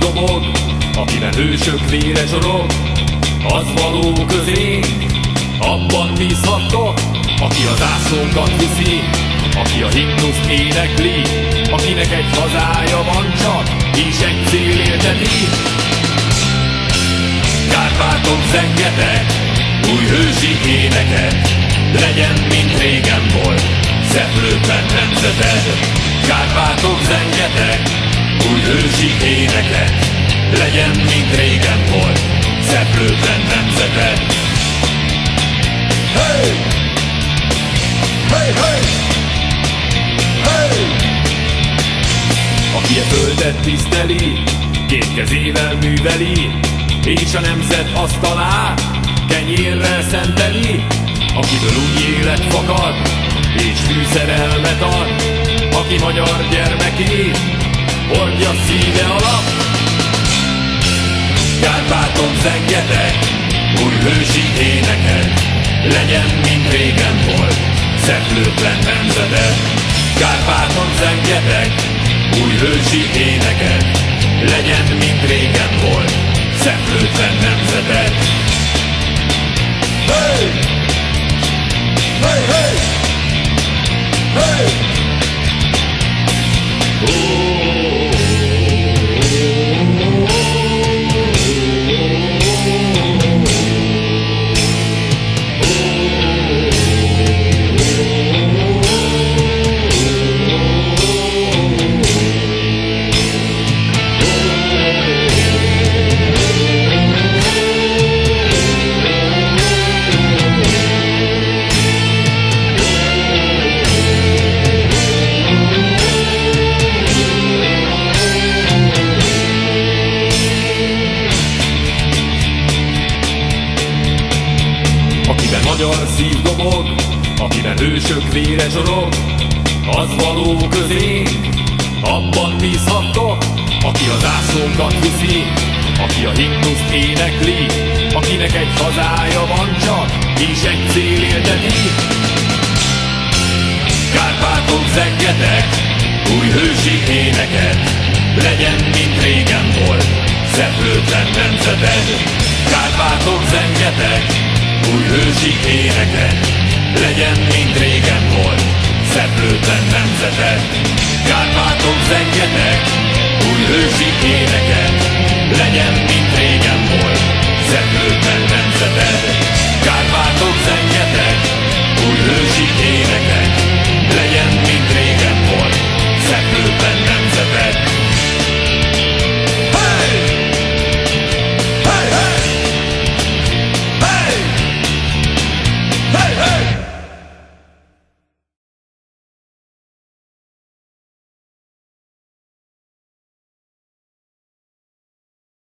dobog, akiben hősök vére zsorog, az való közénk, abban bízhattok, aki az zászlónkat viszi, aki a himnuszt énekli, akinek egy hazája van csak, és egy cél élteti. Kárpátok zengetek, új hősi éneket, legyen, mint régen volt, szeplőtlen nemzeted. Kárpátok zengetek, új hősi éneket, legyen, mint régen volt, szeplőtlen nemzeted. Hey! Hey, hey! Hey! Aki a földet tiszteli, két kezével műveli, és a nemzet asztalát kenyérrel szenteli, akiből új élet fakad, és fűszerelmet ad, aki magyar gyermekét hordja szíve alatt. Kárpáton zengetek, új hősi éneket, legyen, mint régen volt, szeplőtlen nemzeted. Kárpáton zengetek, új hősi éneket, legyen, mint régen volt, szeplőtlen nemzeted. Hey! Hey, hey! Hey! Magyar szív dobog, akiben hősök vére zsorog, az való közénk, abban bízhattok, aki a zászlónkat viszi, aki a himnuszt énekli, akinek egy hazája van csak, és egy cél élteti. Kárpátok zengetek, új hősi éneket, legyen, mint régen volt, szeplőtlen nemzeted. Kárpátok zengetek, új hősi éneket, legyen, mint régen volt, szeplőtlen nemzeted. Kárpátok zengetek, új hősi éneket.